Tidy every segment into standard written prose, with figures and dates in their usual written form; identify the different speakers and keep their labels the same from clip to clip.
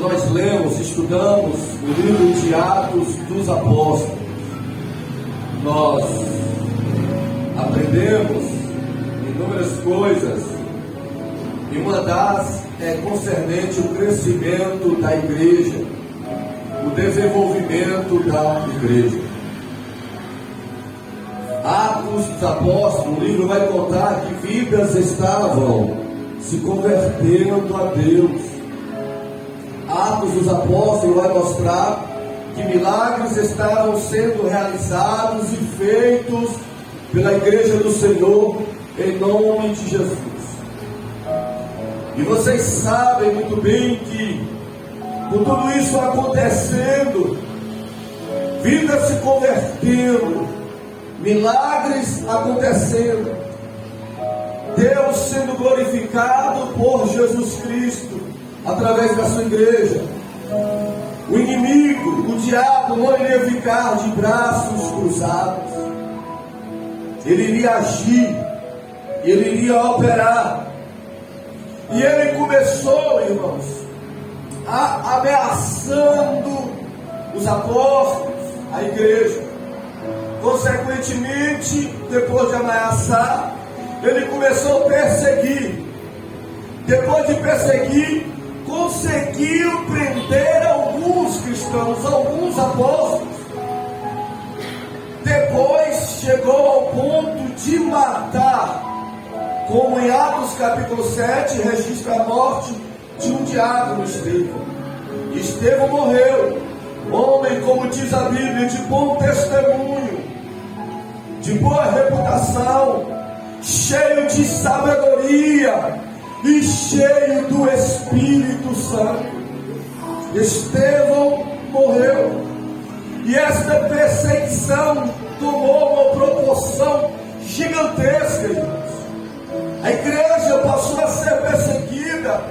Speaker 1: nós lemos, estudamos o livro de Atos dos Apóstolos, nós aprendemos inúmeras coisas, e uma das é concernente o crescimento da igreja, o desenvolvimento da igreja. Atos dos Apóstolos, o livro vai contar que vidas estavam se convertendo a Deus. Atos dos Apóstolos vai mostrar que milagres estavam sendo realizados e feitos pela igreja do Senhor em nome de Jesus. E vocês sabem muito bem que, com tudo isso acontecendo, vidas se convertendo, milagres acontecendo, Deus sendo glorificado por Jesus Cristo através da sua igreja, o inimigo, o diabo, não iria ficar de braços cruzados, ele iria agir, ele iria operar. E ele começou, irmãos, ameaçando os apóstolos, a igreja. Consequentemente, depois de ameaçar, ele começou a perseguir. Depois de perseguir, conseguiu prender alguns cristãos, alguns apóstolos. Depois chegou ao ponto de matar, como em Atos capítulo 7 registra a morte de um diácono, Estevão. Estevão morreu, homem, como diz a Bíblia, de bom testemunho, de boa reputação, cheio de sabedoria e cheio do Espírito Santo. Estevão morreu, e esta perseguição tomou uma proporção gigantesca, irmãos. A igreja passou a ser perseguida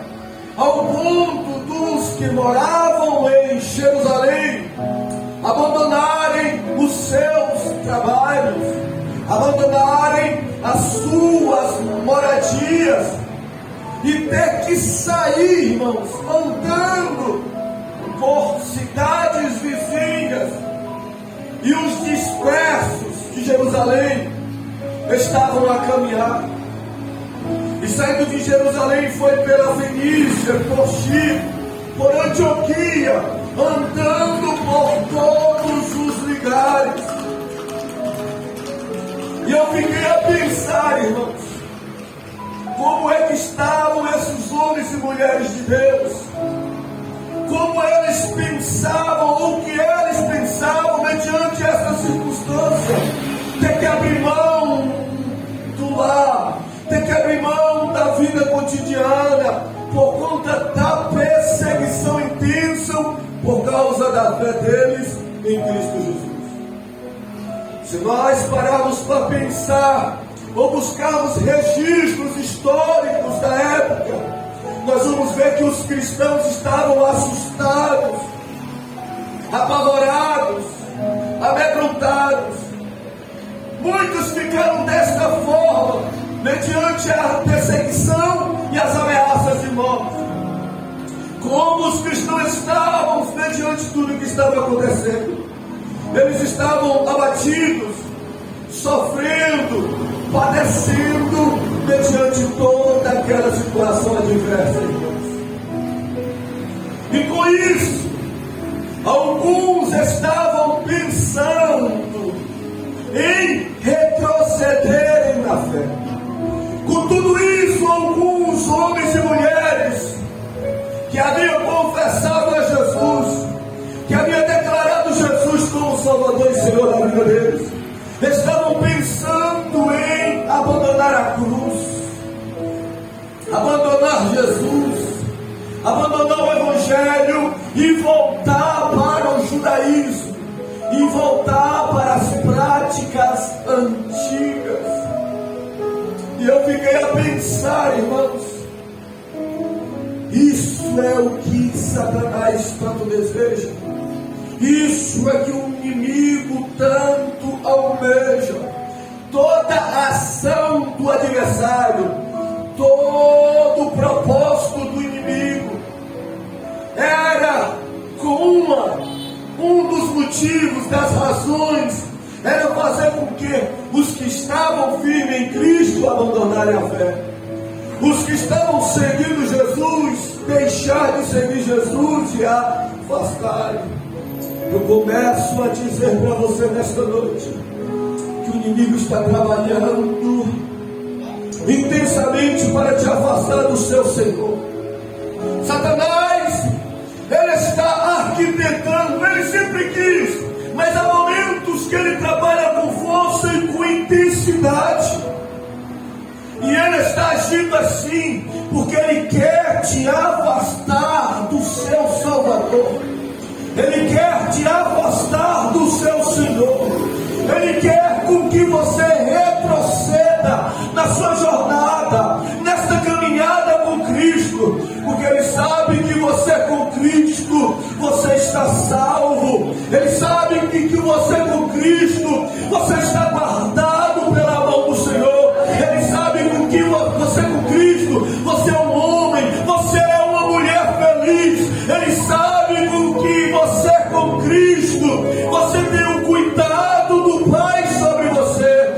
Speaker 1: ao ponto dos que moravam em Jerusalém abandonarem os seus trabalhos, abandonarem as suas moradias e ter que sair, irmãos, andando por cidades vizinhas. E os dispersos de Jerusalém estavam a caminhar. E saindo de Jerusalém foi pela Fenícia, por Chipre, por Antioquia, andando por todos os lugares. E eu fiquei a pensar, irmãos, como é que estavam esses homens e mulheres de Deus, como eles pensavam, ou o que eles pensavam mediante essa circunstância, ter que abrir mão do lar, ter que abrir mão da vida cotidiana, por conta da perseguição intensa, por causa da fé deles em Cristo Jesus. Se nós pararmos para pensar, ou buscarmos registros históricos da época, nós vamos ver que os cristãos estavam assustados, apavorados, amedrontados. Muitos ficaram desta forma, mediante a perseguição e as ameaças de morte. Como os cristãos estavam mediante tudo que estava acontecendo? Eles estavam abatidos, sofrendo, padecendo mediante toda aquela situação adversa, irmãos. E com isso, alguns estavam pensando em retrocederem na fé. Com tudo isso, alguns homens e mulheres que haviam confessado a Jesus, que haviam declarado Jesus como Salvador e Senhor da vida deles, estavam pensando em abandonar a cruz, abandonar Jesus, abandonar o Evangelho e voltar para o judaísmo, e voltar para as práticas antigas. E eu fiquei a pensar, irmãos, isso é o que Satanás tanto deseja, isso é que o inimigo tanto almeja. Toda a ação do adversário, todo o propósito do inimigo era motivos, das razões, era fazer com que os que estavam firmes em Cristo abandonarem a fé. Os que estavam seguindo Jesus, deixar de seguir Jesus e afastarem. Eu começo a dizer para você nesta noite, que o inimigo está trabalhando intensamente para te afastar do seu Senhor. Satanás, ele está arquitetando, ele sempre quis, mas há momentos que ele trabalha com força e com intensidade. E ele está agindo assim, porque ele quer te afastar do seu Salvador. Ele quer te afastar do seu Senhor. Ele quer com que você retroceda na sua jornada, nesta caminhada com Cristo, porque Ele sabe que você com Cristo, você está salvo. Ele sabe que você com Cristo, você está guardado pela mão do Senhor. Ele sabe que você com Cristo, você é um homem, você é uma mulher feliz. Ele sabe que você com Cristo, você tem o cuidado do Pai sobre você.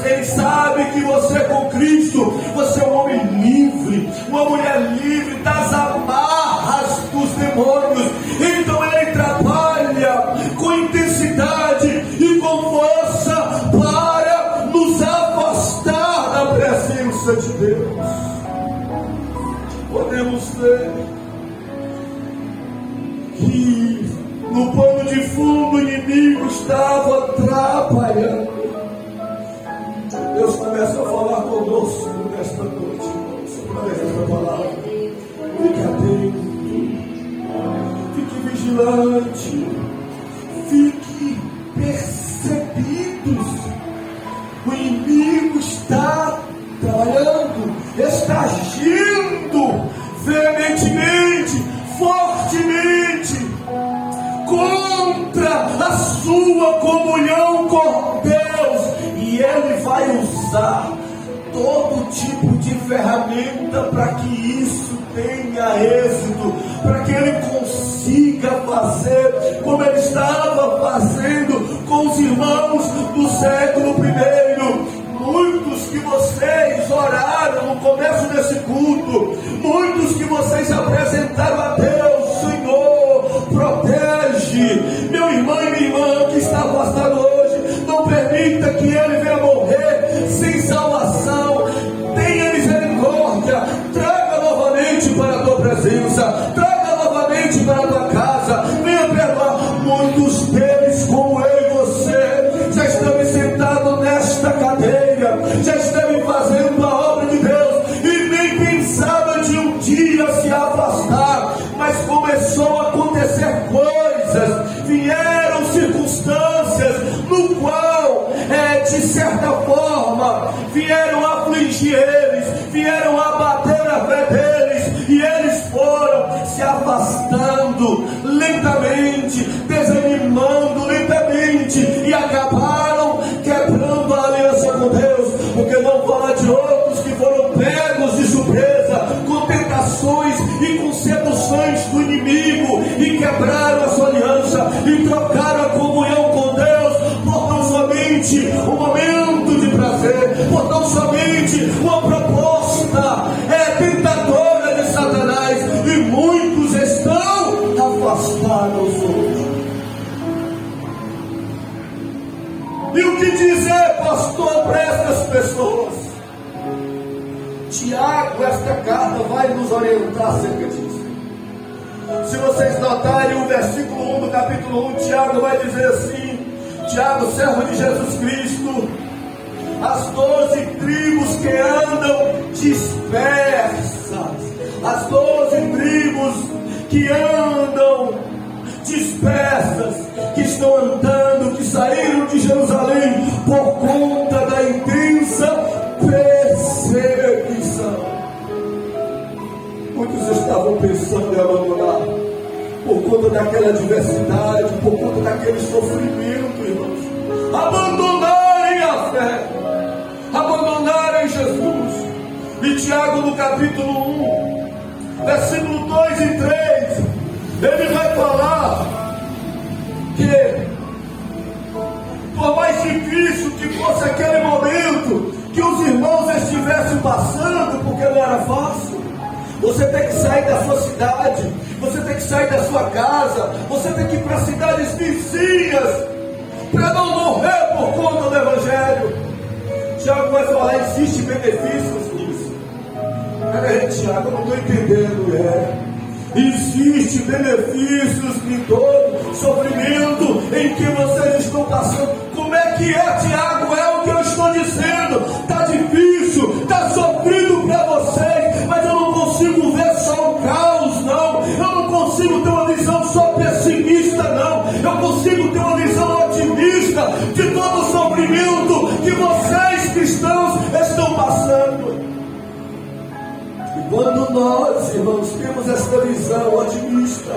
Speaker 1: Ele sabe que você com Cristo, você é um homem livre, uma mulher livre das amarras dos demônios. Então ele trabalha com intensidade e com força para nos afastar da presença de Deus. Podemos ver que no pano de fundo o inimigo estava trabalhando. Deus começa a falar conosco nesta noite, sobre essa palavra. Fique atento, fique vigilante, fique percebidos. O inimigo está trabalhando, está agindo veementemente, fortemente contra a sua comunhão com Deus, e Ele vai usar todo tipo de ferramenta para que isso tenha êxito, para que Ele consiga fazer como Ele estava fazendo com os irmãos do século I. Muitos que vocês oraram no começo desse culto, muitos que vocês apresentaram a Deus, Senhor, protege meu irmão e minha irmã que está afastado hoje, não permita que ele venha morrer sem salvação. Tenha misericórdia, traga novamente para a tua presença, traga novamente para a tua casa, venha perdoar. Muitos deles, como eu e você, já estão sentados nesta cadeira, já estão fazendo a obra de Deus e nem pensavam de um dia se afastar, mas começou a acontecer coisas, vieram circunstâncias no qual, de certa forma, vieram afligir eles, vieram abater a fé deles, e eles foram se afastando lentamente, desanimando lentamente, e acabaram quebrando a aliança com Deus. Porque não fala de outros que foram pegos de surpresa com tentações e com seduções do inimigo, e quebraram a sua aliança e trocaram a comunhão com Deus por tão somente um momento de prazer, por tão somente uma proposta tentadora de Satanás, e muitos estão afastados hoje. E o que dizer, pastor, para estas pessoas? Tiago, esta carta vai nos orientar acerca disso. Se vocês notarem o versículo 1 do capítulo 1, Tiago vai dizer assim: Tiago, servo de Jesus Cristo, as 12 tribos que andam dispersas, as 12 tribos que andam dispersas, que estão andando, que saíram de Jerusalém por conta da intensa perseguição. Muitos estavam pensando em abandonar por conta daquela adversidade, por conta daquele sofrimento, irmãos. Abandonarem a fé, abandonarem Jesus. E Tiago, no capítulo 1, versículo 2 e 3, ele vai falar que mais difícil que fosse aquele momento que os irmãos estivessem passando, porque não era fácil. Você tem que sair da sua cidade, você tem que sair da sua casa, você tem que ir para cidades vizinhas, para não morrer por conta do Evangelho. Tiago vai falar, existe benefícios nisso. Tiago, eu não estou entendendo, Existe benefícios em todo sofrimento em que vocês estão passando. Como é que é, Tiago? É o que eu estou dizendo. Está difícil, está sofrido para vocês, mas eu não consigo ver só o caos, não. Eu não consigo ter uma visão só pessimista, não. Eu consigo ter uma visão otimista de todo o sofrimento que vocês cristãos estão passando. Quando nós, irmãos, temos esta visão otimista,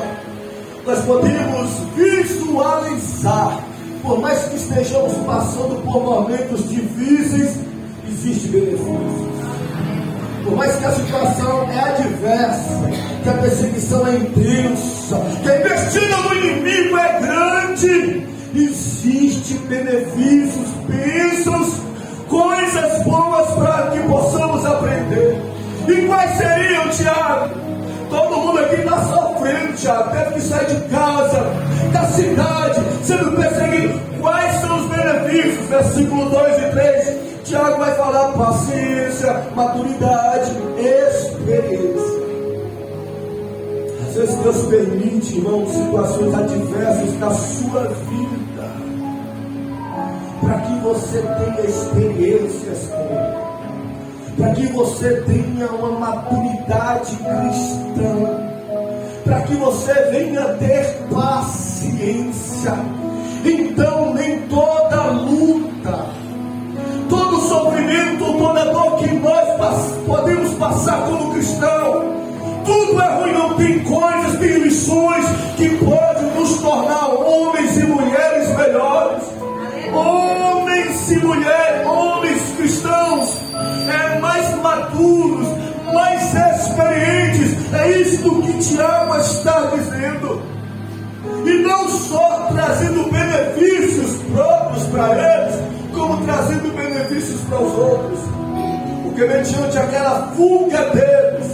Speaker 1: nós podemos visualizar, por mais que estejamos passando por momentos difíceis, existe benefício. Por mais que a situação é adversa, que a perseguição é intensa, que a investida do inimigo é grande, existe benefícios, bênçãos, coisas boas para que possamos aprender. E quais seriam, Tiago? Todo mundo aqui está sofrendo, Tiago. Teve que sair de casa, da cidade, sendo perseguido. Quais são os benefícios? Versículo 2 e 3. Tiago vai falar paciência, maturidade, experiência. Às vezes Deus permite, irmão, situações adversas na sua vida, para que você tenha experiências com Ele, para que você tenha uma maturidade cristã, para que você venha ter paciência. Então nem toda luta, todo sofrimento, toda dor que nós podemos passar como cristão, tudo é ruim. Não tem coisas, tem lições que podem nos tornar homens e mulheres melhores. Homens e mulheres, homens cristãos, mais maduros, mais experientes. É isto que Tiago está dizendo. E não só trazendo benefícios próprios para eles, como trazendo benefícios para os outros. Porque mediante aquela fuga deles,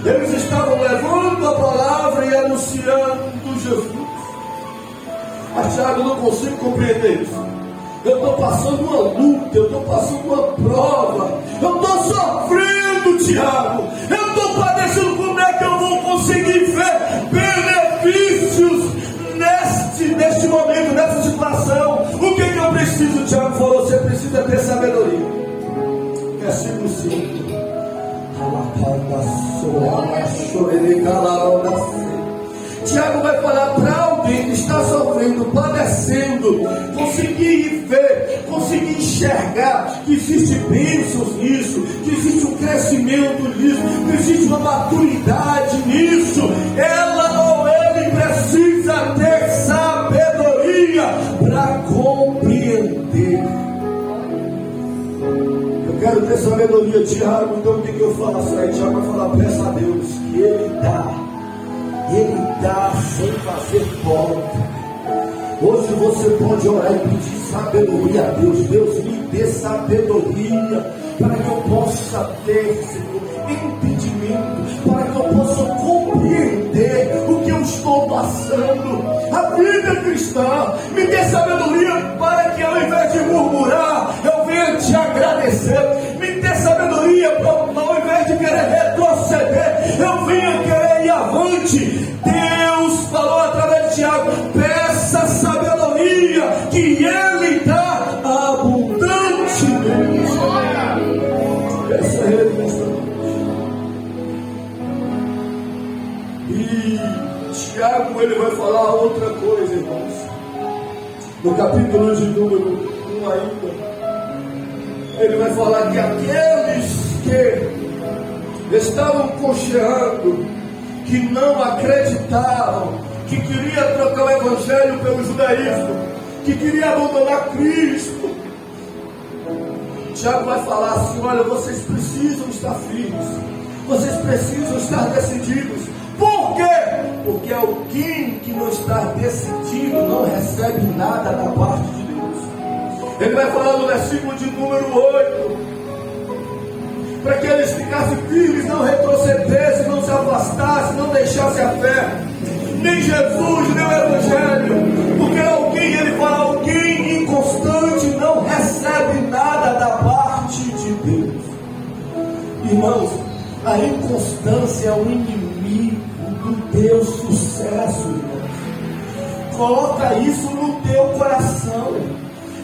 Speaker 1: eles estavam levando a palavra e anunciando Jesus. Mas Tiago, eu não consigo compreender isso. Eu estou passando uma luta, eu estou passando uma prova, eu estou sofrendo, Tiago, eu estou padecendo. Como é que eu vou conseguir ver benefícios neste momento, nessa situação? O que eu preciso? Tiago falou, você precisa ter sabedoria. Versículo 5. Tiago vai falar para alguém que está sofrendo, padecendo, conseguir ver, conseguir enxergar que existe bênçãos nisso, que existe um crescimento nisso, que existe uma maturidade nisso. Ela ou ele precisa ter sabedoria para compreender. Eu quero ter sabedoria, Tiago. Então o que eu faço? Aí Tiago vai falar, peça a Deus que Ele dá. Ele dá sem fazer conta. Hoje você pode orar e pedir sabedoria a Deus. Deus me dê sabedoria para que eu possa ter, Senhor, entendimento, para que eu possa compreender o que eu estou passando. A vida cristã me dê sabedoria para que ao invés de murmurar, eu venha te agradecer. Me dê sabedoria para ao invés de querer retroceder, eu venha querer ir avante. Deus falou através de Tiago, peça sabedoria que Ele dá abundantemente. Peça a Ele essa noite. E Tiago, ele vai falar outra coisa, irmãos. No capítulo de número 1 ainda, ele vai falar que aqueles que estavam cocheando, que não acreditavam, que queria trocar o evangelho pelo judaísmo, que queria abandonar Cristo, Tiago vai falar assim, olha, vocês precisam estar firmes, vocês precisam estar decididos. Por quê? Porque alguém que não está decidido não recebe nada da parte de Deus. Ele vai falar no versículo de número 8, para que eles ficassem firmes, não retrocedessem, não se afastassem, não deixassem a fé, nem Jesus, nem o Evangelho, porque ele fala, alguém inconstante não recebe nada da parte de Deus. Irmãos, a inconstância é o inimigo do teu sucesso, irmãos. Coloca isso no teu coração.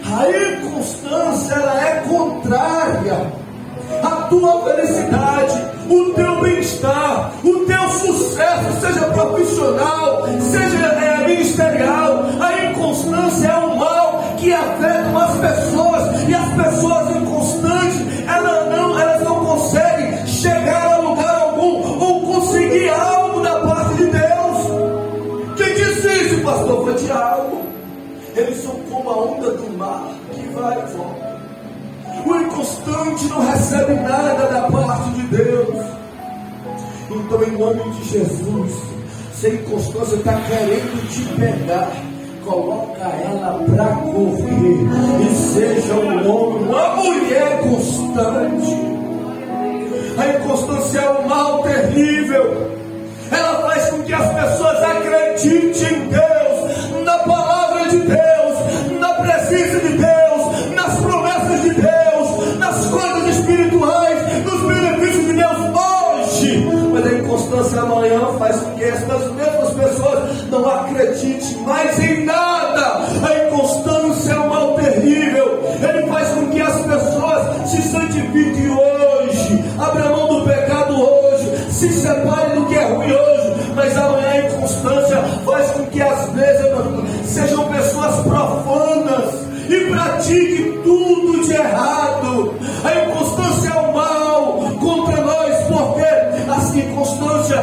Speaker 1: A inconstância, ela é contrária à tua felicidade, o teu bem-estar, o teu sucesso, seja profissional, seja ministerial. A inconstância é um mal que afeta as pessoas, e as pessoas inconstantes, elas não conseguem chegar a lugar algum, ou conseguir algo da parte de Deus. Quem disse isso, pastor? Foi Tiago. Eles são como a onda do mar, que vai e volta. O inconstante não recebe nada da parte de Deus. Então, em nome de Jesus, se a inconstância está querendo te pegar, coloca ela para correr, e seja um homem, uma mulher constante. A inconstância é um mal terrível. Ela faz com que as pessoas acreditem em Deus, na palavra de Deus, na presença de Deus, nas promessas de Deus, nas coisas espirituais, nos benefícios de Deus hoje. Mas a inconstância amanhã faz com que essas mesmas pessoas não acreditem mais em nada. A inconstância é um mal terrível. Ele faz com que as pessoas se santifiquem hoje, abram mão do pecado hoje, se separem do que é ruim hoje, mas amanhã a inconstância faz com que às vezes sejam pessoas profanas e pratiquem tudo de errado. A inconstância é um mal contra nós, porque a inconstância,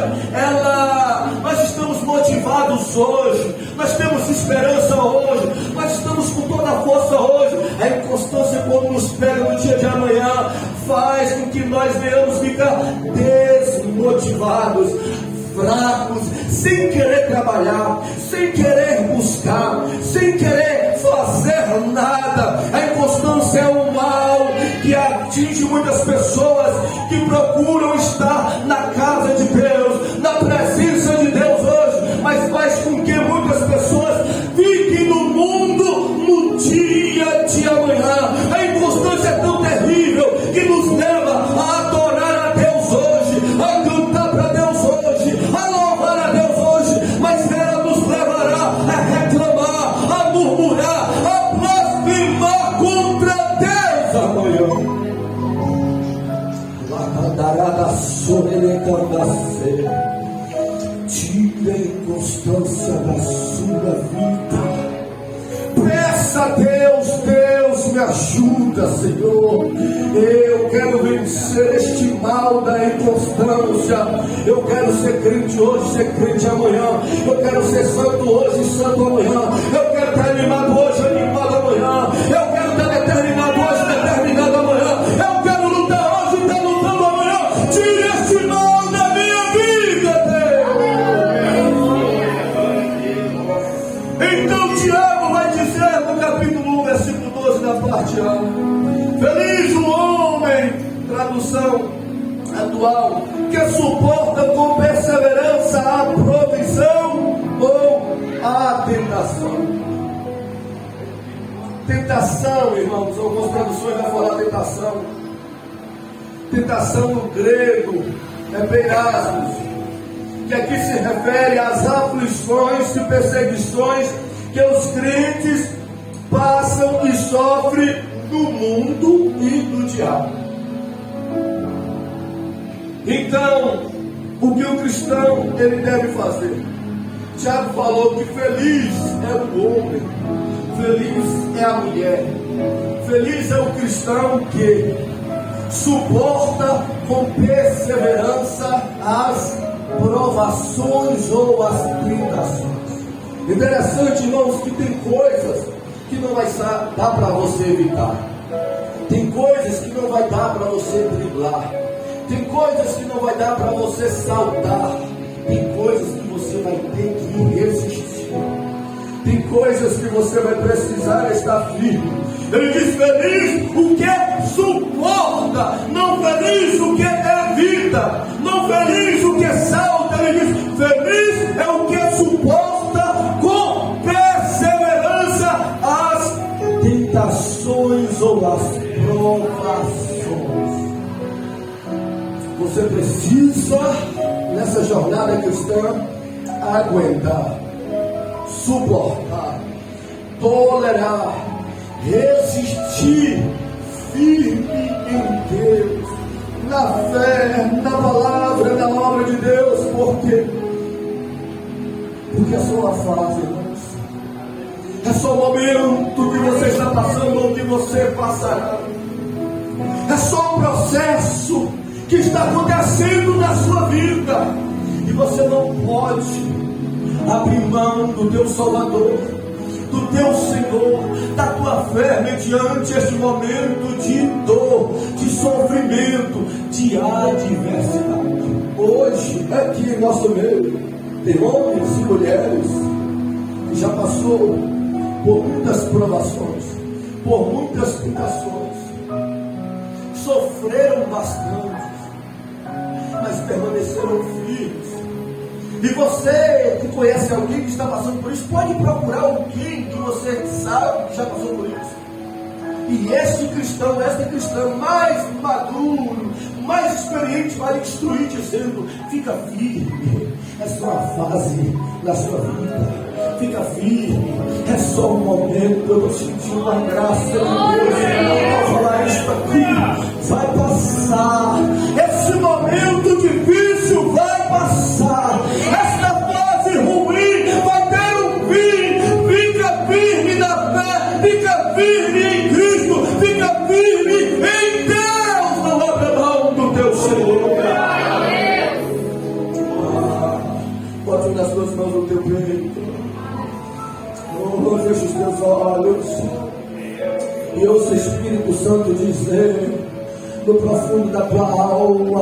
Speaker 1: nós estamos motivados hoje, nós temos esperança hoje, nós estamos com toda a força hoje. A inconstância, quando nos pega no dia de amanhã, faz com que nós venhamos ficar desmotivados, fracos, sem querer trabalhar, sem querer buscar, sem querer fazer nada. A inconstância é um mal que atinge muitas pessoas que procuram estar na casa de Deus, na presença de Deus hoje, mas faz com que muitas pessoas fiquem no mundo no dia de amanhã. A inconstância é tão terrível que nos leva a adorar a Deus hoje, a cantar para Deus hoje, a louvar a Deus hoje, mas ela nos levará a reclamar, a murmurar, a blasfemar contra Deus amanhã. Tire a inconstância da sua vida. Peça a Deus, Deus me ajuda, Senhor. Eu quero vencer este mal da inconstância. Eu quero ser crente hoje, ser crente amanhã. Eu quero ser santo hoje, santo amanhã. Eu quero estar animado hoje, animado amanhã. Eu quero estar determinado hoje, determinado amanhã. Eu quero lutar hoje, estar lutando amanhã. Tire este mal da minha vida, Deus. Então Tiago vai dizer no capítulo 1, versículo 12, na parte A: feliz o homem, tradução atual, que suporta com perseverança a provação ou a tentação. Tentação, irmãos, algumas traduções vão falar tentação. Tentação no grego é peirasmos, que aqui se refere às aflições e perseguições que os crentes passam e sofrem do mundo e do diabo. Então, o que o cristão ele deve fazer? Tiago falou que feliz é o homem, feliz é a mulher, feliz é o cristão que suporta com perseverança as provações ou as tentações. Interessante, irmãos, que tem coisas que não vai dar para você evitar, tem coisas que não vai dar para você driblar, tem coisas que não vai dar para você saltar, tem coisas que você vai ter que resistir, tem coisas que você vai precisar estar firme. Ele diz: feliz o que suporta, não feliz o que evita, não feliz o que salta. Ele diz: feliz é o que suporta com perseverança as tentações ou as provações. Você precisa, nessa jornada cristã, aguentar, suportar, tolerar, resistir firme em Deus, na fé, na palavra, na obra de Deus. Por quê? Porque é só uma fase, irmãos. É só o momento que você está passando ou que você passará. É só um processo que está acontecendo na sua vida. E você não pode abrir mão do teu Salvador, do teu Senhor, da tua fé mediante este momento de dor, de sofrimento, de adversidade. Hoje, aqui em nosso meio, tem homens e mulheres que já passou por muitas provações, por muitas tentações, sofreram bastante, mas permaneceram firmes. E você que conhece alguém que está passando por isso, pode procurar alguém que você sabe que já passou por isso. E este cristão, esta cristã mais maduro, mais experiente, vai instruir dizendo: fica firme, é só uma fase da sua vida. Fica firme, é só um momento. Eu estou sentindo a graça de Deus ao falar isso aqui. Vai passar, esse momento difícil vai passar, esta fase ruim vai ter um fim. Fica firme na fé, fica firme em Cristo, fica firme em Deus. Não abra mão do teu Senhor. Bote nas tuas mãos no teu peito. Feche os teus olhos e ouça o Espírito Santo dizer no profundo da tua alma: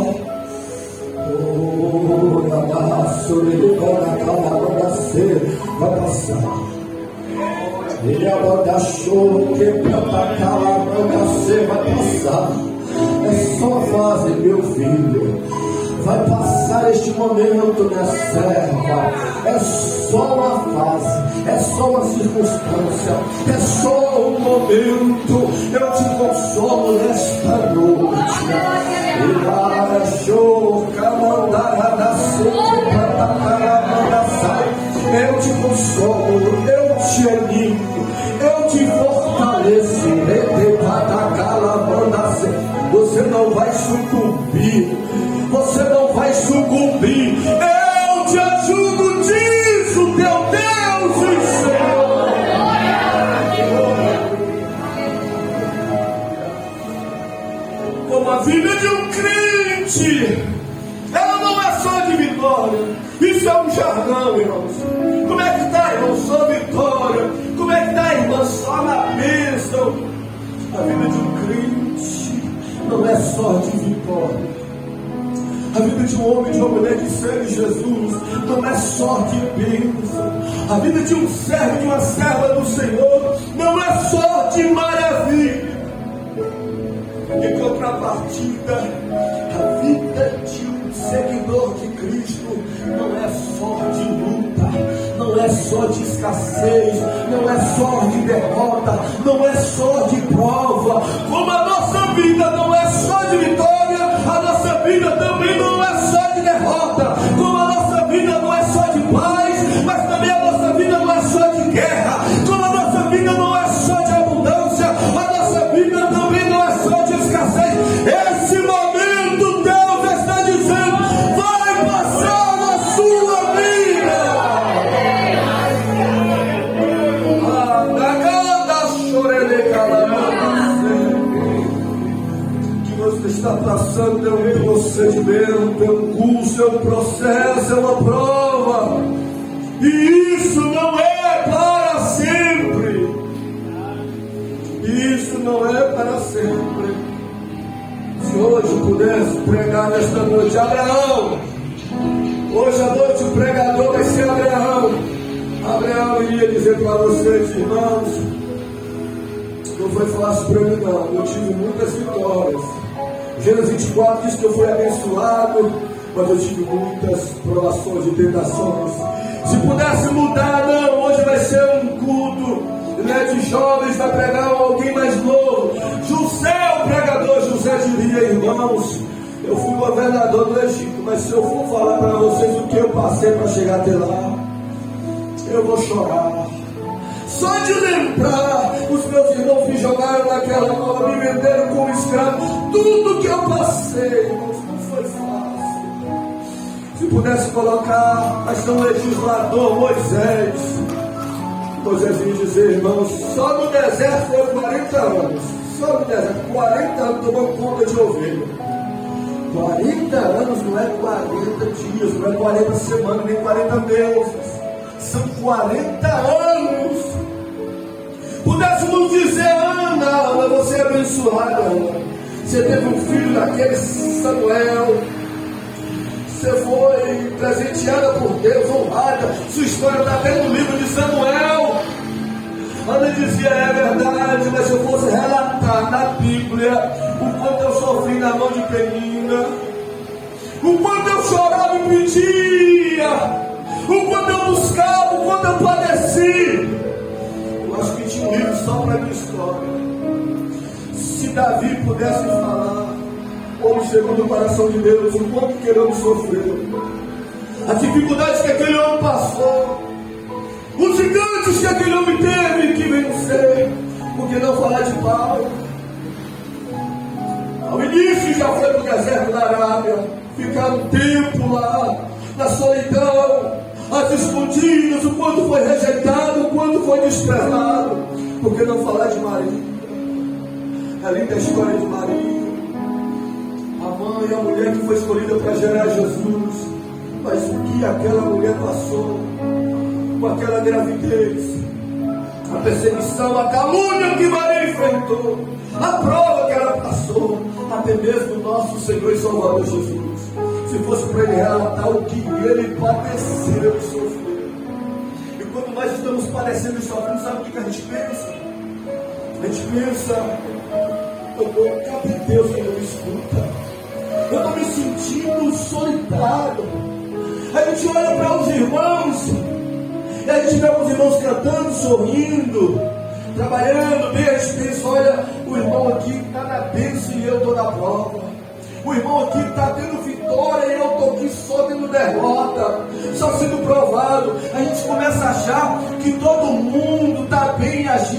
Speaker 1: vai passar. Ele abordachou que vai passar. É só fase, meu filho. Vai passar este momento, minha serva. É só uma fase, é só uma circunstância, é só um momento. Eu te consolo nesta noite. Eu te consolo, eu te animo, eu te fortaleço. Você não vai sucumbir. Você não vai sucumbir. Eu te ajudo, diz o teu Deus e Senhor. Como a vida de um crente, ela não é só de vitória. Isso é um jargão, irmãos. Como é que está, irmão? Só vitória. Como é que está, irmão? Só na bênção. A vida de um crente não é só de vitória. A vida de um homem, de uma mulher que serve Jesus, não é só de bênção. A vida de um servo, de uma serva do Senhor, não é só de maravilha. Em contrapartida, a vida de um seguidor de Cristo não é só de luta, não é só de escassez, não é só de derrota, não é só de prova. Como a nossa vida não é só de vitória, a nossa vida também não é só de derrota. Como a nossa vida não é só de paz, mas também a nossa vida não é só de guerra. Como a nossa vida não é só de abundância, a nossa vida também não é só de escassez. Esse momento Deus está dizendo: vai passar na sua vida. Que você está passando é um procedimento, é um curso, é um processo, é uma prova. E isso não é para sempre. Isso não é para sempre. Se hoje pudesse pregar nesta noite, Abraão, hoje à noite o pregador vai ser Abraão. Abraão iria dizer para vocês, irmãos, no não foi fácil para mim não, eu tive muitas vitórias. Gênesis 24 diz que eu fui abençoado, mas eu tive muitas provações e tentações. Se pudesse mudar, não, hoje vai ser um culto, né, de jovens, vai pregar alguém mais novo. José, o pregador José, diria: irmãos, eu fui governador do Egito, mas se eu for falar para vocês o que eu passei para chegar até lá, eu vou chorar. Só de lembrar, os meus irmãos me jogaram naquela cova, me venderam como escravo. Tudo que eu passei, irmãos, não foi fácil. Se pudesse colocar, mas não legislador Moisés ia dizer: irmãos, só no deserto foi 40 anos. Só no deserto, 40 anos tomando conta de ovelha. 40 anos não é 40 dias, não é 40 semanas, nem 40 meses. São 40 anos. Pudéssemos dizer: Ana, você é abençoada, Ana. Você teve um filho daquele Samuel. Você foi presenteada por Deus, honrada. Sua história está até no livro de Samuel. Ana dizia: é verdade, mas se eu fosse relatar na Bíblia o quanto eu sofri na mão de Penina, o quanto eu chorava e pedia, o quanto eu buscava, o quanto eu padeci, eu acho que tinha um livro só para a minha história. Se Davi pudesse falar, homem segundo o coração de Deus, o quanto que ele sofreu, as dificuldades que aquele homem passou, os gigantes que aquele homem teve que vencer. Por que não falar de Paulo? Ao início já foi para o deserto da Arábia, ficar um tempo lá, na solidão, as escondidas, o quanto foi rejeitado, o quanto foi desprezado. Por que não falar de Maria? É linda a história de Maria, a mãe, a mulher que foi escolhida para gerar Jesus. Mas o que aquela mulher passou com aquela gravidez, a perseguição, a calúnia que Maria enfrentou, a prova que ela passou, até mesmo o nosso Senhor e Salvador Jesus, se fosse para ele relatar o que ele padeceu e sofreu. E quando nós estamos padecendo e sofrendo, sabe o que a gente pensa? A gente pensa: cadê Deus que não me escuta? Eu estou me sentindo solitário. A gente olha para os irmãos, e a gente vê os irmãos cantando, sorrindo, trabalhando bem. A gente pensa: olha, o irmão aqui está na bênção e eu estou na prova. O irmão aqui está tendo vitória e eu estou aqui só tendo derrota, só sendo provado. A gente começa a achar que todo mundo está bem, nós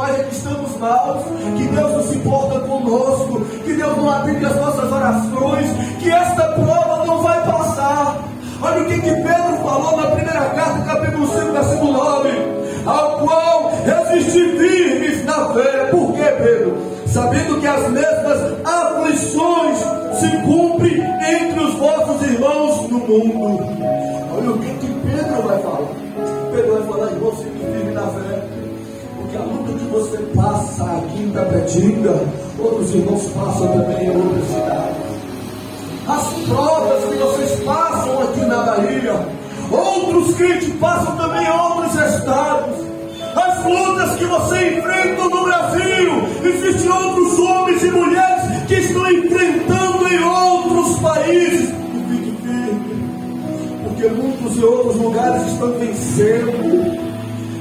Speaker 1: é que estamos maus, que Deus não se importa conosco, que Deus não atende as nossas orações, que esta prova não vai passar. Olha o que Pedro falou na primeira carta, capítulo 5, versículo 9: ao qual resistir firmes na fé. Por quê, Pedro? Sabendo que as mesmas aflições se cumprem entre os vossos irmãos no mundo. Olha o que Pedro vai falar. Pedro vai falar: irmão, fique firme na fé, porque a luta que você passa aqui em Tapetinga, outros irmãos passam também em outras cidades. As provas que vocês passam aqui na Bahia, outros crentes passam também em outros estados. As lutas que você enfrenta no Brasil, existem outros homens e mulheres que estão enfrentando em outros países. E fique firme, porque muitos e outros lugares estão vencendo,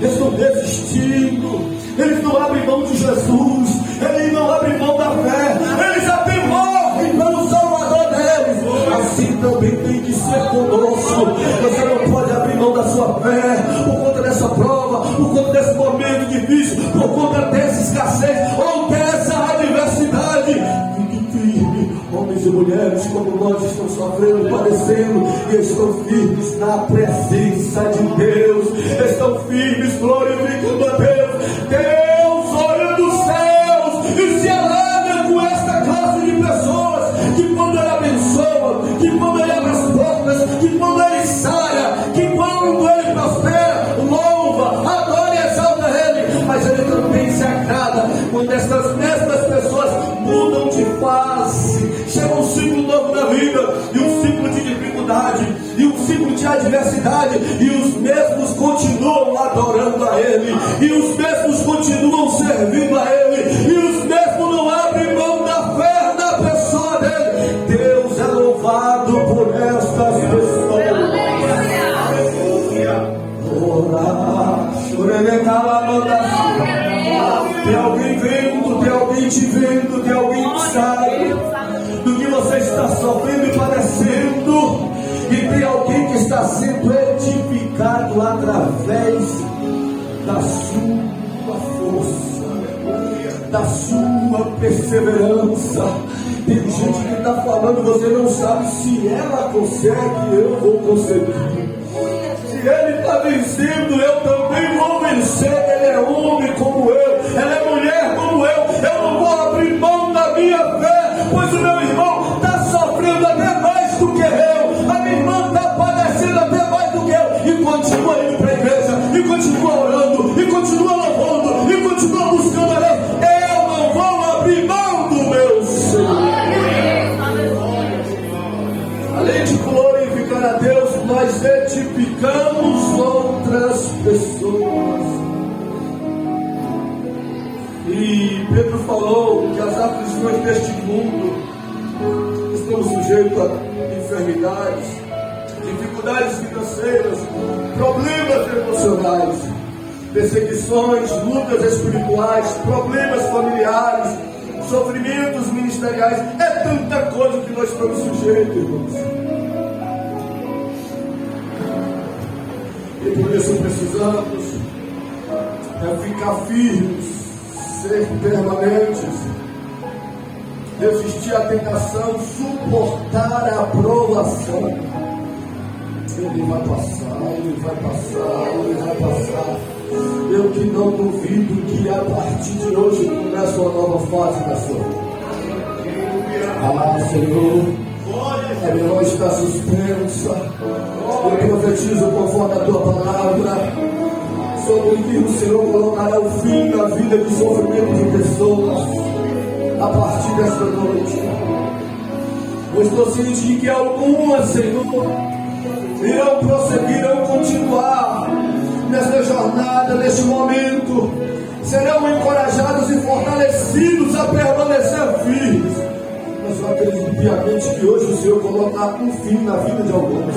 Speaker 1: eles estão desistindo, eles não abrem mão de Jesus, eles não abrem mão da fé, eles até morrem pelo Salvador deles. Assim também tem que ser conosco. Você não pode abrir mão da sua fé por conta dessa prova, por conta desse momento difícil, por conta dessa escassez ou dessa adversidade. Fique firme, homens e mulheres como nós estão sofrendo, padecendo, e estão firmes na presença de Deus, estão firmes glorificando a Deus. Deus olha dos céus e se alegra com esta classe de pessoas, que quando Ele abençoa, que quando Ele abre as portas, que quando Ele sara, que quando Ele prospera, louva, adora e exalta Ele. Mas Ele também se agrada quando estas mesmas pessoas mudam de face, chega um ciclo novo na vida, e um ciclo de dificuldade, e um ciclo de adversidade, e os mesmos continuam adorando a Ele, e os mesmos continuam servindo a Ele, sofrendo e padecendo, e tem alguém que está sendo edificado através da sua força, da sua perseverança. Tem gente que está falando, você não sabe se ela consegue, eu vou conseguir. Se ele está vencendo, eu também vou vencer. Ele é homem como eu, ela é mulher como eu não vou abrir mão da minha fé, pois o meu irmão está sofrendo até mais do que eu, a minha irmã está padecendo até mais do que eu, e continua indo para a igreja, e continua orando, e continua louvando, e continua buscando a Deus. Eu não vou abrir mão do meu Senhor. Além de glorificar a Deus, nós edificamos outras pessoas. E Pedro falou que as aflições deste mundo estão sujeitas a enfermidades, dificuldades financeiras, problemas emocionais, perseguições, lutas espirituais, problemas familiares, sofrimentos ministeriais. É tanta coisa que nós estamos sujeitos, irmãos. E por isso precisamos ficar firmes, ser permanentes, resistir à tentação, suportar a provação. Ele vai passar, ele vai passar, ele vai passar. Eu que não duvido que a partir de hoje começa uma nova fase da sua vida. Ah, Senhor, a minha mão está suspensa. Eu profetizo conforme a tua palavra, sobre que o Senhor colocará o fim na vida de sofrimento de pessoas a partir desta noite. Eu estou ciente de que algumas, Senhor, irão prosseguir, irão continuar nesta jornada, neste momento, serão encorajados e fortalecidos a permanecer firmes. Mas eu acredito piamente que hoje o Senhor colocará um fim na vida de alguns.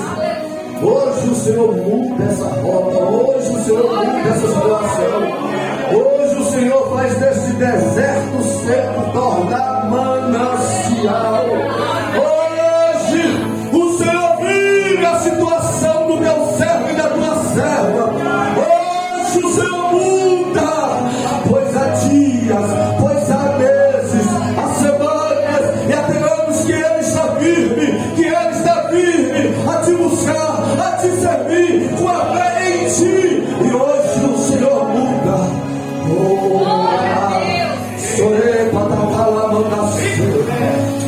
Speaker 1: Hoje o Senhor muda essa rota, hoje o Senhor muda essa situação, hoje o Senhor faz desse deserto seco tornar manancial. Hoje o Senhor vira a situação do teu servo e da tua serva. Hoje o Senhor muda, pois há dias, pois há meses, há semanas e até anos que Ele está firme, que Ele está firme a te buscar, a te servir com a fé em ti. E hoje o Senhor muda. Sore patakala mandase,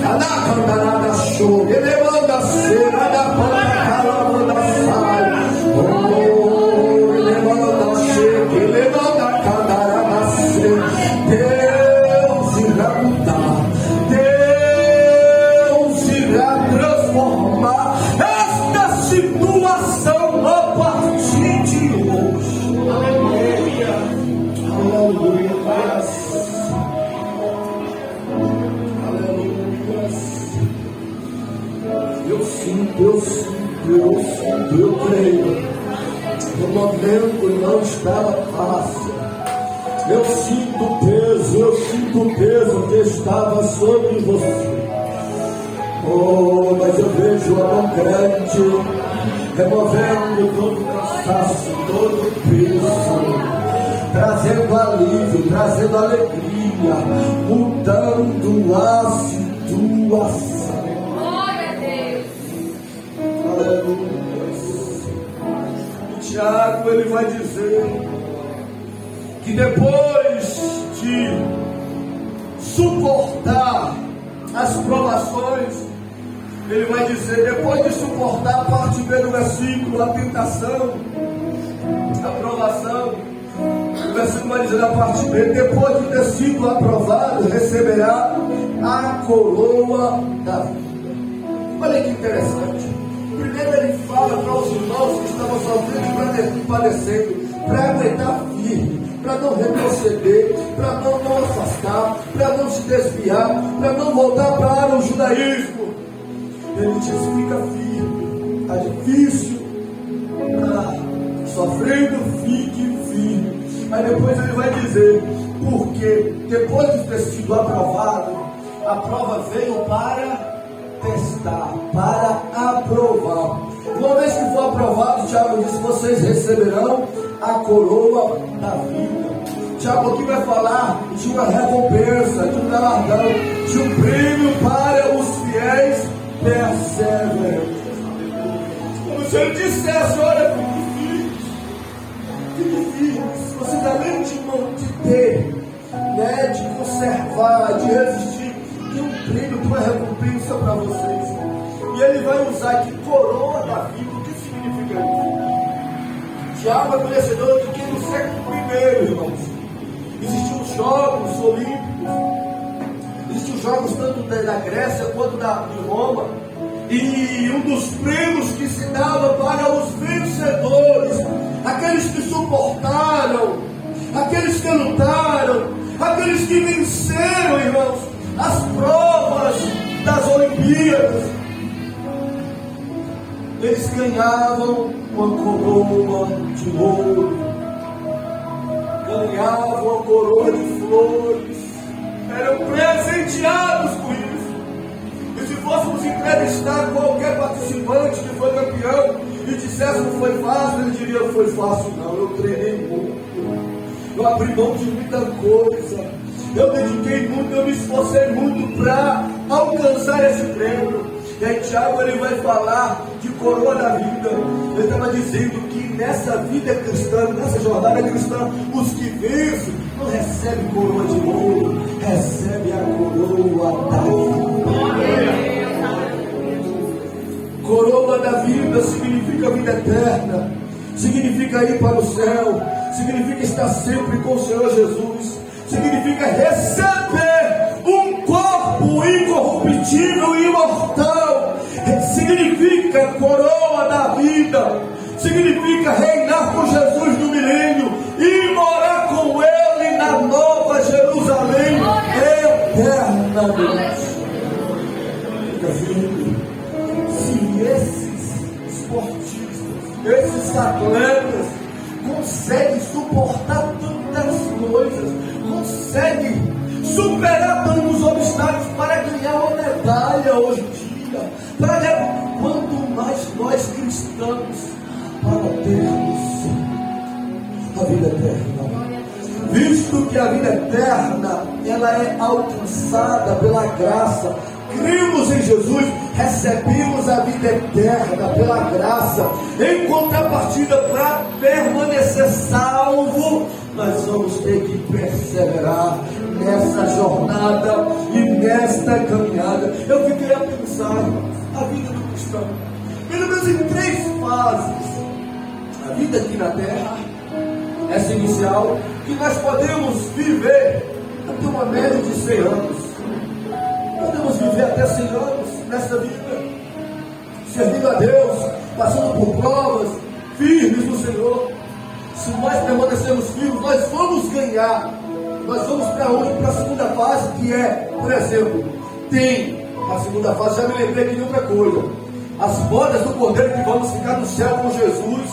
Speaker 1: anakandarada show, ele manda ser, anakandarada mandasai. Ele manda ser, ele manda candarada ser. Deus irá mudar, Deus irá transformar esta situação a partir de hoje. Aleluia, aleluia. Eu creio. No momento não estava fácil. Eu sinto o peso que estava sobre você. Oh, mas eu vejo a mão grande removendo todo o cansaço, todo o peso, trazendo alívio, trazendo alegria, mudando a situação. Aleluia. Tiago, ele vai dizer que depois de suportar as provações, ele vai dizer, depois de suportar a parte B do versículo, a tentação, a provação, o versículo vai dizer na parte B, depois de ter sido aprovado, receberá a coroa da vida. Olha que interessante. Primeiro ele fala para os irmãos que estavam sofrendo e padecendo, para aguentar firme, para não retroceder, para não afastar, para não se desviar, para não voltar para o judaísmo. Ele diz, fica firme, está difícil, sofrendo, fique firme. Aí depois ele vai dizer, porque depois de ter sido aprovado, a prova veio para testar, para aprovar. Uma vez que for aprovado, Tiago diz: vocês receberão a coroa da vida. Tiago aqui vai falar de uma recompensa, de um galardão, de um prêmio para os fiéis perseverantes. Como se ele dissesse: olha, fiquem firmes, vocês além de ter, né, de conservar, de resistir, tem um prêmio, tem uma recompensa para vocês. E ele vai usar aqui coroa da vida. O que significa isso? Tiago é conhecedor de que no século I, irmãos, existiam os Jogos Olímpicos, existiam os Jogos tanto da Grécia quanto de Roma, e um dos prêmios que se dava para os vencedores, aqueles que suportaram, aqueles que lutaram, aqueles que venceram, irmãos, as provas das Olimpíadas, eles ganhavam uma coroa de ouro, ganhavam uma coroa de flores, eram presenteados com isso. E se fôssemos entrevistar qualquer participante que foi campeão e dissesse que foi fácil, ele diria: não foi fácil não, eu treinei muito, eu abri mão de muita coisa, eu dediquei muito, eu me esforcei muito para alcançar esse prêmio. E aí Tiago ele vai falar de coroa da vida. Ele estava dizendo que nessa vida cristã, nessa jornada cristã, os que vencem não recebem coroa de ouro, recebem a coroa da vida. Coroa da vida significa vida eterna, significa ir para o céu, significa estar sempre com o Senhor Jesus, significa receber um corpo incorruptível e imortal, significa coroa da vida, significa reinar com Jesus no milênio e morar com Ele na Nova Jerusalém eternamente. Se esses esportistas, esses atletas conseguem suportar tantas coisas, conseguem superar tantos obstáculos para ganhar uma medalha hoje em dia, para ganhar, quanto mais nós cristãos, para termos a vida eterna, visto que a vida eterna ela é alcançada pela graça. Cremos em Jesus, recebemos a vida eterna pela graça. Em contrapartida, para permanecer salvo, nós vamos ter que perseverar nessa jornada e nesta caminhada. Eu fiquei a pensar, a vida do cristão, pelo menos em 3 fases. A vida aqui na terra, essa inicial, que nós podemos viver até uma média de 100 anos. Podemos viver até 100 anos nessa vida, servindo a Deus, passando por provas, firmes no Senhor. Se nós permanecermos firmes, nós vamos ganhar. Nós vamos para onde? Para a segunda fase, que é, por exemplo, tem a segunda fase, já me lembrei aqui de outra coisa: as bodas do Cordeiro, que vamos ficar no céu com Jesus,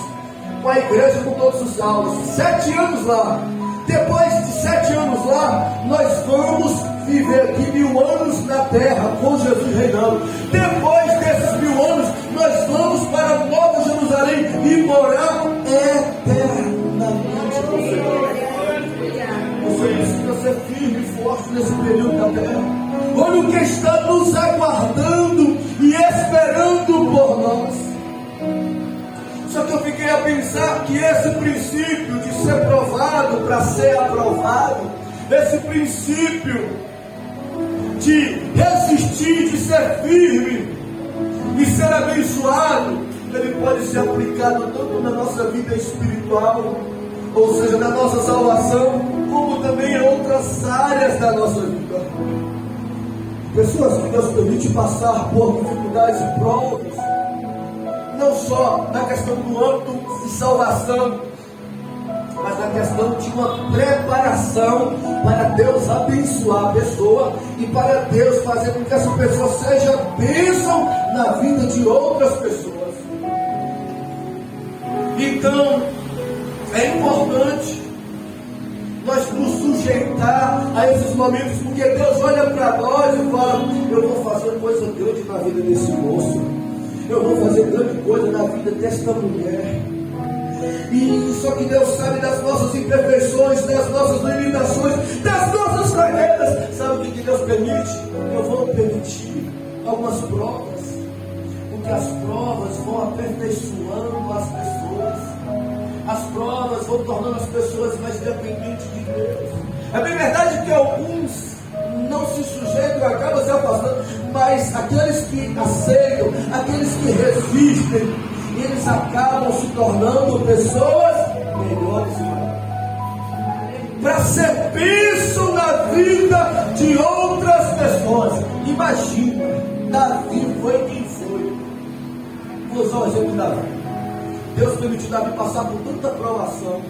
Speaker 1: com a igreja, com todos os salvos. 7 anos lá. Depois de 7 anos lá, nós vamos viver aqui 1000 anos na terra, com Jesus reinando. Depois desses 1000 anos, nós vamos para a Nova Jerusalém e morar eternamente com o Senhor. Você precisa ser firme e forte nesse período da terra. Olha o que está nos aguardando e esperando por nós. Só que eu fiquei a pensar que esse princípio de ser provado para ser aprovado, esse princípio de resistir, de ser firme e ser abençoado, ele pode ser aplicado tanto na nossa vida espiritual, ou seja, na nossa salvação, como também em outras áreas da nossa vida. Pessoas que Deus permite passar por dificuldades e provas, não só na questão do âmbito de salvação, mas na questão de uma preparação para Deus abençoar a pessoa e para Deus fazer com que essa pessoa seja bênção na vida de outras pessoas. Então, é importante nós nos sujeitar a esses momentos, porque Deus olha para nós e fala: eu vou fazer coisa grande na vida desse moço. Eu vou fazer grande coisa na vida desta mulher. E só que Deus sabe das nossas imperfeições, das nossas limitações, das nossas carreiras. Sabe o que Deus permite? Eu vou permitir algumas provas, porque as provas vão aperfeiçoando as pessoas. As provas vão tornando as pessoas mais dependentes de Deus. É bem verdade que alguns não se sujeitam e acabam se afastando, mas aqueles que aceitam, aqueles que resistem, eles acabam se tornando pessoas melhores para ser bênção na vida de outras pessoas. Imagina, Davi foi quem foi. Vou usar o exemplo de Davi. Deus permitiu Davi passar por tanta provação.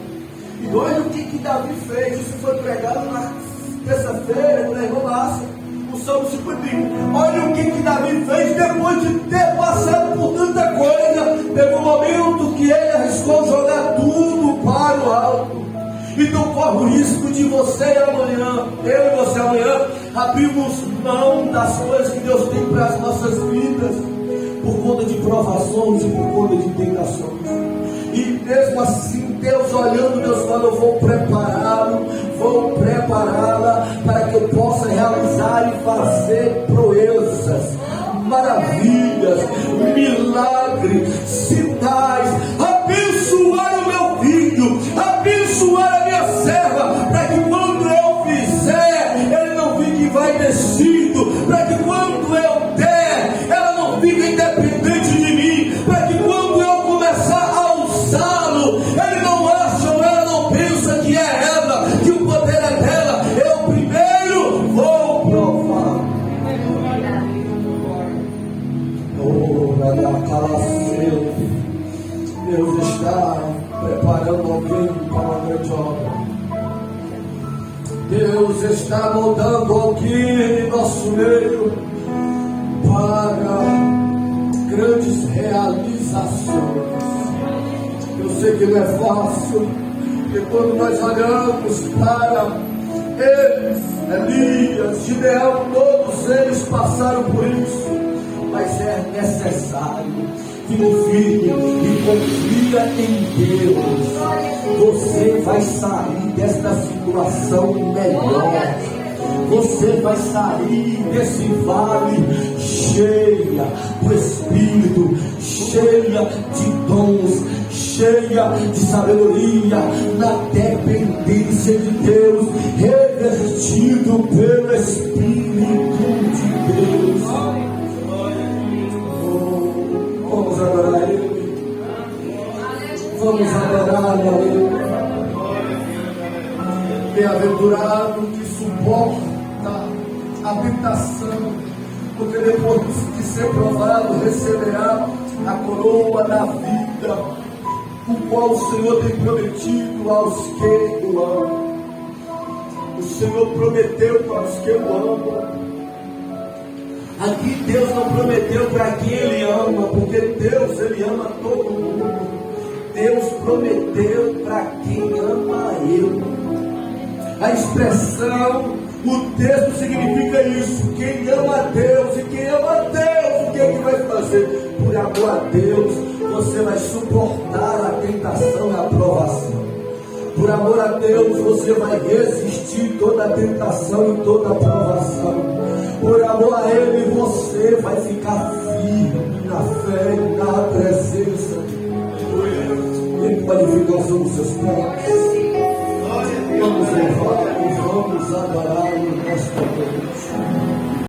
Speaker 1: E olha o que Davi fez. Isso foi pregado na terça-feira, com a irmã Márcia, o Salmo 51. Olha o que Davi fez depois de ter passado por tanta coisa. Teve um momento que ele arriscou jogar tudo para o alto. Então corre o risco de você amanhã, eu e você amanhã, abrirmos mão das coisas que Deus tem para as nossas vidas, por conta de provações e por conta de tentações. E mesmo assim, Deus olhando, Deus fala: eu vou prepará-lo, vou prepará-la para que eu possa realizar e fazer proezas, maravilhas, milagres, sinais, abençoar o meu filho, abençoar a minha serva, para que quando eu fizer, ele não fique envaidecido, para que quando eu der, ela não fique independente de mim, para que quando eu começar a usá-lo, ele não acha ou ela não pensa que é ela, que o poder é dela. Eu primeiro vou provar. Deus está preparando alguém para uma grande obra. Deus está moldando alguém em nosso meio para grandes realizações. Eu sei que não é fácil, porque quando nós olhamos para eles, Elias, Gideão, todos eles passaram por isso, mas é necessário. Firme e confia em Deus. Você vai sair desta situação melhor. Você vai sair desse vale cheia do Espírito, cheia de dons, cheia de sabedoria, na dependência de Deus, revertido pelo Espírito de Deus. Vamos adorar Ele. Vamos adorar Ele. Bem-aventurado que suporta a tentação, porque depois de ser provado receberá a coroa da vida, o qual o Senhor tem prometido aos que o amam. O Senhor prometeu para os que o amam. Aqui Deus não prometeu para quem Ele ama, porque Deus, Ele ama todo mundo. Deus prometeu para quem ama Ele. A expressão, o texto significa isso: quem ama a Deus, e quem ama a Deus, o que é que vai fazer? Por amor a Deus, você vai suportar a tentação e a provação. Por amor a Deus, você vai resistir toda a tentação e toda a provação. Por amor a Ele, você vai ficar firme na fé e na presença de Deus. Em qualificação dos seus pés.